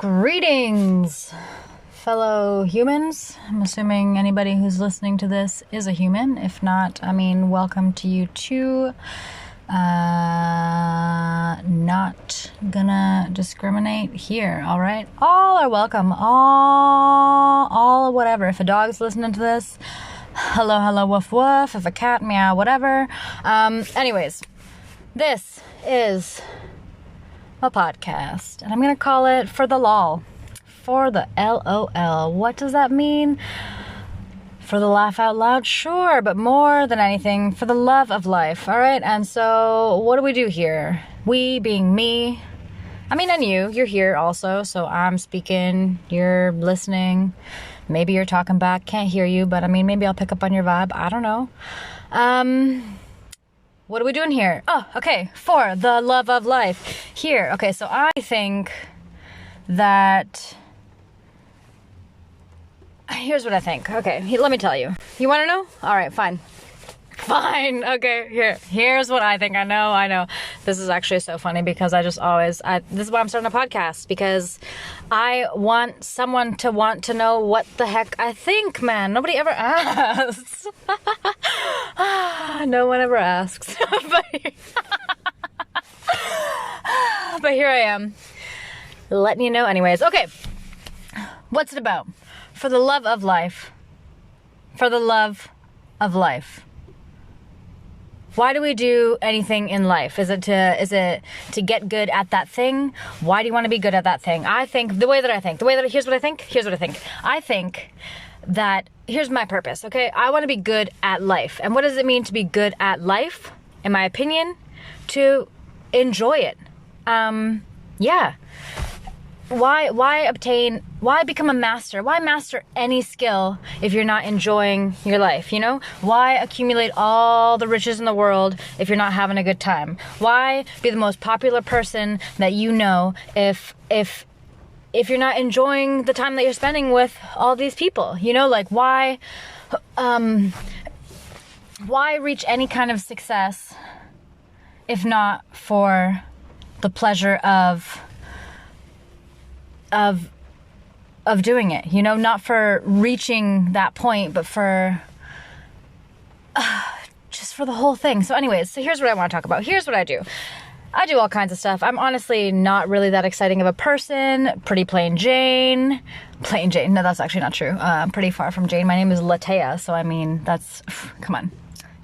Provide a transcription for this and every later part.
Greetings, fellow humans. I'm assuming anybody who's listening to this is a human. If not, welcome to you too. Not gonna discriminate here, all right? All are welcome. All whatever. If a dog's listening to this, hello, woof, woof. If a cat, meow, whatever. Anyways, this is a podcast, and I'm gonna call it For the LOL. For the LOL. What does that mean? For the laugh out loud? Sure, but more than anything, for the love of life, all right? And so, what do we do here? We being me, and you're here also, so I'm speaking, you're listening, maybe you're talking back, can't hear you, but maybe I'll pick up on your vibe, I don't know. What are we doing here? Oh, okay, for the love of life. Here, okay, so I think that... Here's what I think. Okay, let me tell you. You want to know? All right, fine. Fine, okay, here's what I think. I know. This is actually so funny because this is why I'm starting a podcast, because I want someone to want to know what the heck I think, man. Nobody ever asks. No one ever asks. But here I am, letting you know anyways. Okay, what's it about? For the love of life. For the love of life. Why do we do anything in life? Is it to get good at that thing? Why do you want to be good at that thing? Here's what I think. I think that here's my purpose, okay? I want to be good at life. And what does it mean to be good at life? In my opinion, to enjoy it. Yeah. Why become a master? Why master any skill if you're not enjoying your life, Why accumulate all the riches in the world if you're not having a good time? Why be the most popular person that you know if you're not enjoying the time that you're spending with all these people? Why reach any kind of success if not for the pleasure of doing it, not for reaching that point, but for just for the whole thing. So anyways, here's what I want to talk about. Here's what I do. I do all kinds of stuff. I'm honestly not really that exciting of a person. Pretty plain Jane. Plain Jane. No, that's actually not true. I'm pretty far from Jane. My name is Latea, so that's, come on.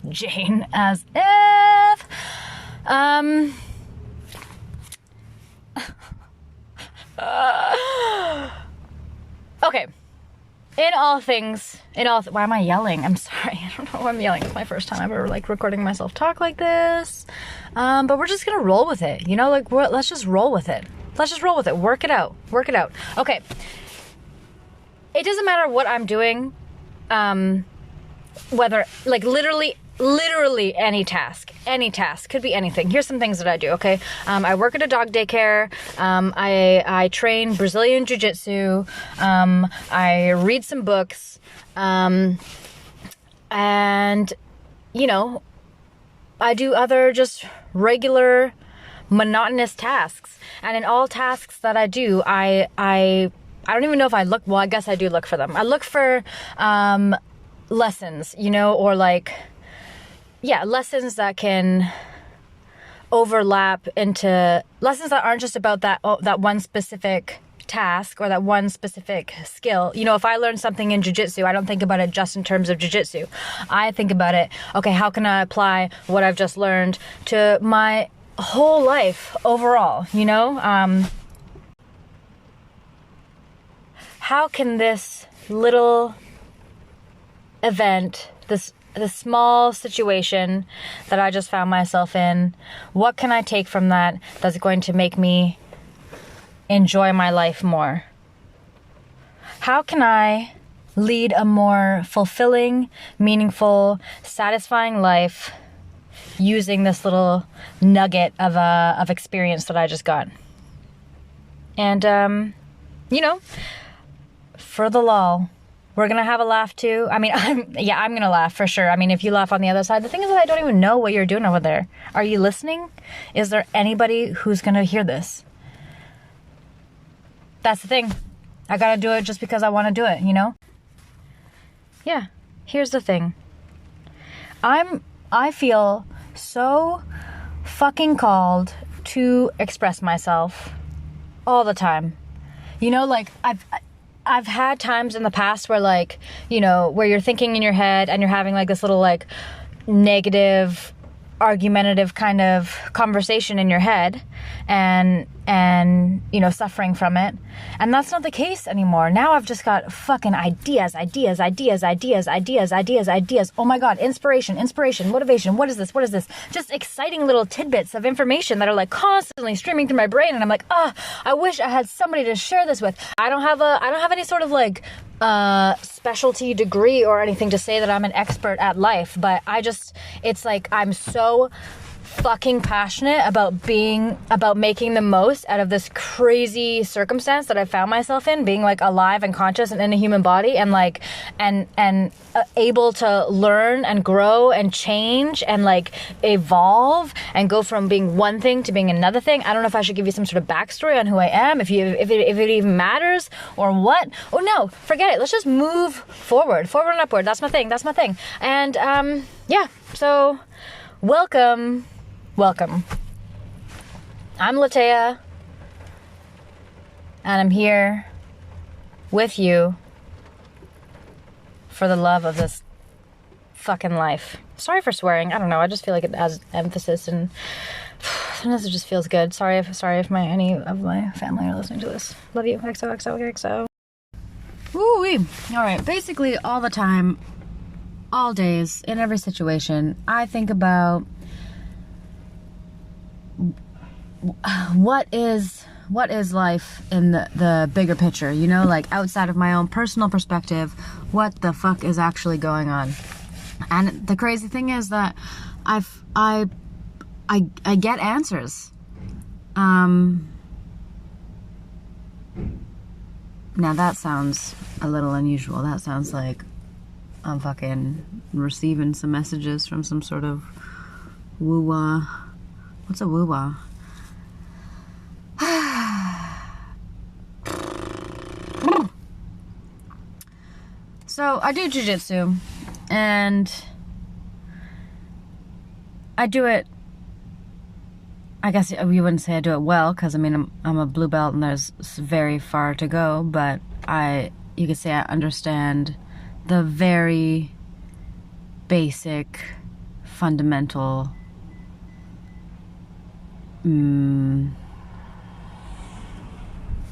Jane as if. Okay. Why am I yelling? I'm sorry. I don't know why I'm yelling. It's my first time ever recording myself talk like this. But we're just gonna roll with it. Let's just roll with it. Work it out. Okay. It doesn't matter what I'm doing. Whether literally any task could be anything. Here's some things that I do. Okay. I work at a dog daycare. I train Brazilian jiu-jitsu. I read some books. And I do other just regular monotonous tasks. And in all tasks that I do, I don't even know if I look, well, I guess I do look for them. I look for, lessons, or lessons that can overlap into lessons that aren't just about that one specific task or that one specific skill. If I learn something in jiu-jitsu, I don't think about it just in terms of jiu-jitsu. I think about it, okay, how can I apply what I've just learned to my whole life overall, How can this little event, the small situation that I just found myself in, what can I take from that that's going to make me enjoy my life more? How can I lead a more fulfilling, meaningful, satisfying life using this little nugget of experience that I just got? And, for the lol. We're going to have a laugh too. I'm going to laugh for sure. If you laugh on the other side, the thing is that I don't even know what you're doing over there. Are you listening? Is there anybody who's going to hear this? that's the thing. I gotta do it just because I want to do it, you know? Yeah. Here's the thing. I feel so fucking called to express myself all the time. You know, like I've had times in the past where, like, you know, where you're thinking in your head and you're having like this little like negative, argumentative kind of conversation in your head and you know, suffering from it. And that's not the case anymore. Now I've just got fucking ideas. Oh my God, inspiration, motivation. What is this? Just exciting little tidbits of information that are like constantly streaming through my brain. And I'm like, I wish I had somebody to share this with. I don't have any sort of like specialty degree or anything to say that I'm an expert at life, but it's like I'm so fucking passionate about making the most out of this crazy circumstance that I found myself in, being like alive and conscious and in a human body, and like and able to learn and grow and change and like evolve and go from being one thing to being another thing. I don't know if I should give you some sort of backstory on who I am, if it even matters or what. Oh no, forget it. Let's just move forward and upward. That's my thing. And yeah, so welcome. I'm Latea, and I'm here with you for the love of this fucking life. Sorry for swearing. I don't know. I just feel like it has emphasis, and sometimes it just feels good. Sorry if any of my family are listening to this. Love you. XOXOXO. Woo-wee. All right. Basically, all the time, all days, in every situation, I think about what is life in the bigger picture, you know, like outside of my own personal perspective, what the fuck is actually going on. And the crazy thing is that I get answers. Now that sounds a little unusual. That sounds like I'm fucking receiving some messages from some sort of woo-wah. What's a woo-wah? So I do jiu-jitsu, and I do it, I guess you wouldn't say I do it well, because I mean I'm a blue belt and there's very far to go, but you could say I understand the very basic, fundamental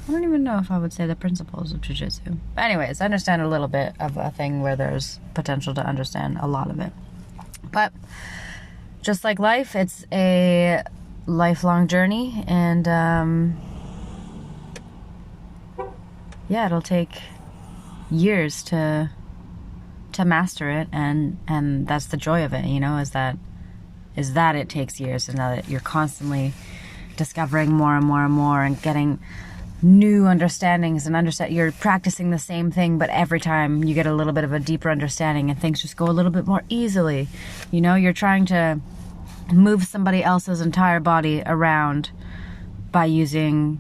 I don't even know if I would say the principles of jiu-jitsu. But anyways, I understand a little bit of a thing where there's potential to understand a lot of it. But just like life, it's a lifelong journey, and yeah, it'll take years to master it, and that's the joy of it, you know, is that it takes years, and that you're constantly discovering more and more and more and getting new understandings, and you're practicing the same thing, but every time you get a little bit of a deeper understanding and things just go a little bit more easily. You know, you're trying to move somebody else's entire body around by using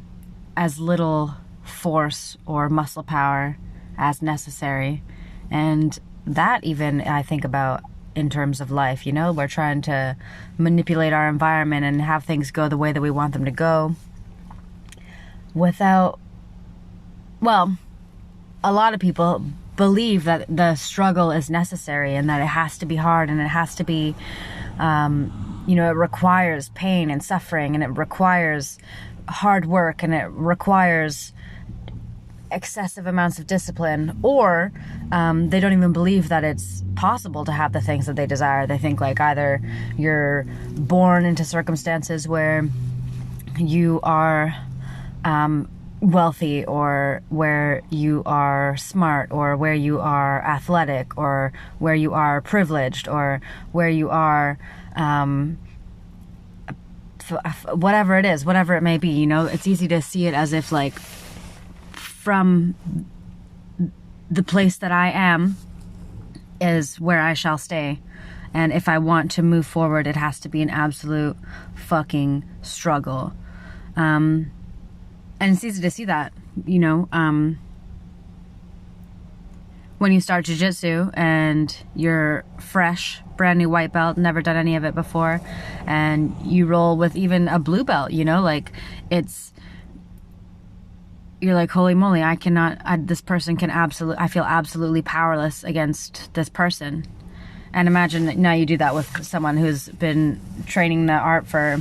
as little force or muscle power as necessary. And that even I think about in terms of life, you know, we're trying to manipulate our environment and have things go the way that we want them to go without, well, a lot of people believe that the struggle is necessary and that it has to be hard, and it has to be, you know, it requires pain and suffering, and it requires hard work, and it requires excessive amounts of discipline, or they don't even believe that it's possible to have the things that they desire. They think like either you're born into circumstances where you are wealthy, or where you are smart, or where you are athletic, or where you are privileged, or where you are whatever it is, whatever it may be, you know. It's easy to see it as if like from the place that I am is where I shall stay, and if I want to move forward, it has to be an absolute fucking struggle. And it's easy to see that, you know, when you start jiu-jitsu and you're fresh, brand new white belt, never done any of it before, and you roll with even a blue belt, you know, like you're like, holy moly, this person can I feel absolutely powerless against this person. And imagine that now you do that with someone who's been training the art for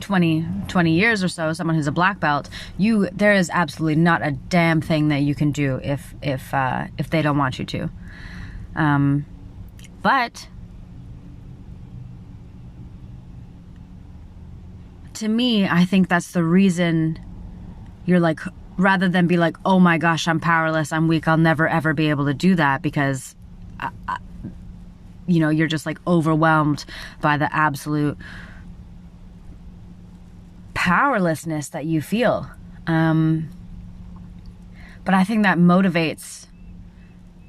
20 years or so, someone who's a black belt. There is absolutely not a damn thing that you can do if they don't want you to. But to me, I think that's the reason you're like, rather than be like, oh my gosh, I'm powerless, I'm weak, I'll never ever be able to do that, because you know, you're just like overwhelmed by the absolute powerlessness that you feel. But I think that motivates,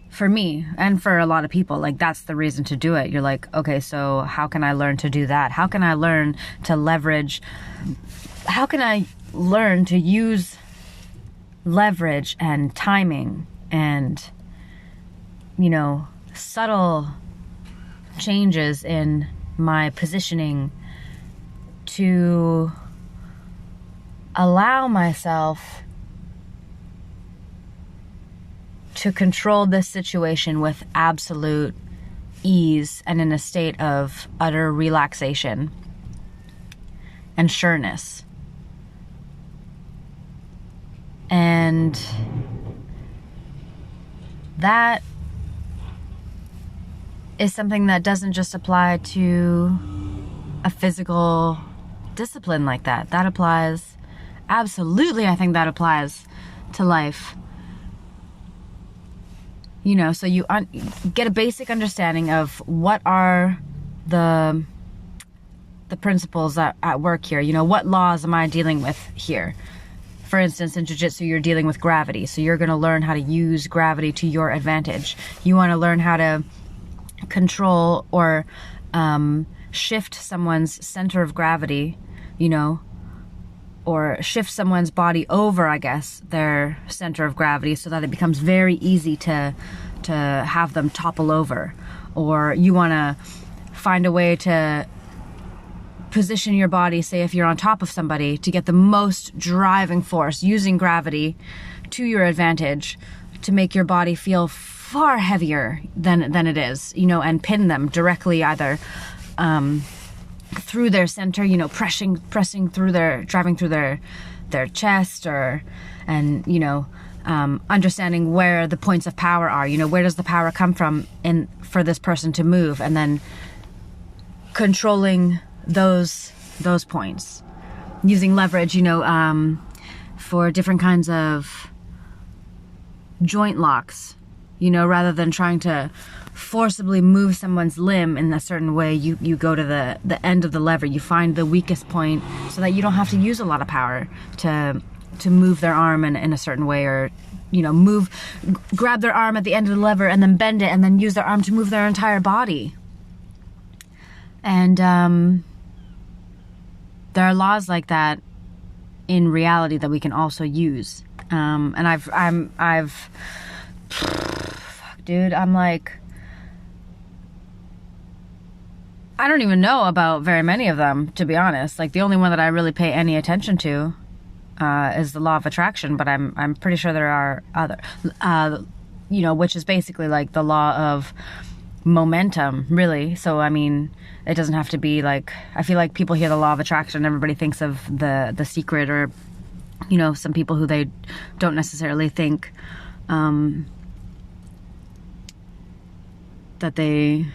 for me and for a lot of people, like that's the reason to do it. You're like, okay, so how can I learn to do that? How can I learn to leverage? How can I learn to use leverage and timing and, you know, subtle changes in my positioning to allow myself to control this situation with absolute ease and in a state of utter relaxation and sureness. And that is something that doesn't just apply to a physical discipline like that. That applies, absolutely, I think that applies to life. You know, so you get a basic understanding of what are the principles at work here. You know, what laws am I dealing with here? For instance, in jiu-jitsu, you're dealing with gravity. So you're going to learn how to use gravity to your advantage. You want to learn how to control or shift someone's center of gravity, you know, or shift someone's body over, I guess, their center of gravity, so that it becomes very easy to have them topple over. Or you want to find a way to position your body, say if you're on top of somebody, to get the most driving force using gravity to your advantage, to make your body feel far heavier than it is, you know, and pin them directly either through their center, you know, pressing through driving through their chest, and you know, understanding where the points of power are, you know, where does the power come from for this person to move, and then controlling those points using leverage, you know, for different kinds of joint locks, you know, rather than trying to forcibly move someone's limb in a certain way. You go to the end of the lever, you find the weakest point so that you don't have to use a lot of power to move their arm in a certain way, or, you know, grab their arm at the end of the lever and then bend it and then use their arm to move their entire body. And there are laws like that in reality that we can also use. And I've dude, I'm like, I don't even know about very many of them, to be honest. Like, the only one that I really pay any attention to is the law of attraction, but I'm pretty sure there are other, you know, which is basically like the law of momentum, really. So, I mean, it doesn't have to be like, I feel like people hear the law of attraction, everybody thinks of the Secret, or, you know, some people who they don't necessarily think that they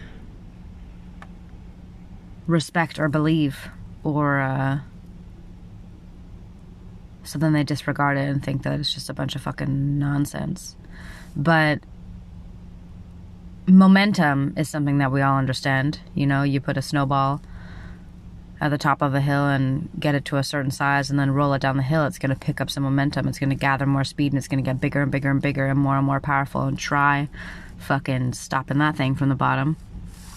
respect or believe, or so then they disregard it and think that it's just a bunch of fucking nonsense. But momentum is something that we all understand. You know, you put a snowball at the top of a hill and get it to a certain size and then roll it down the hill, it's going to pick up some momentum, it's going to gather more speed, and it's going to get bigger and bigger and bigger and more powerful, and try fucking stopping that thing from the bottom.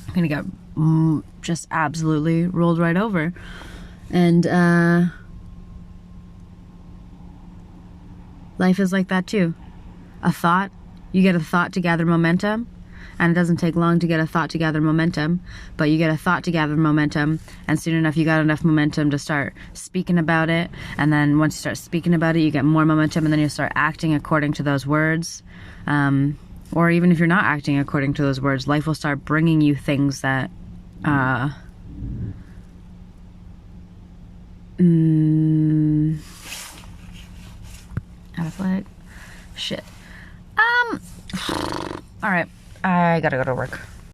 I'm going to get just absolutely rolled right over. And Life is like that too. A thought, you get a thought to gather momentum, and it doesn't take long to get a thought to gather momentum, but you get a thought to gather momentum, and soon enough you got enough momentum to start speaking about it, and then once you start speaking about it, you get more momentum, and then you start acting according to those words. Or even if you're not acting according to those words, life will start bringing you things that out of flag. Shit. All right. I gotta go to work.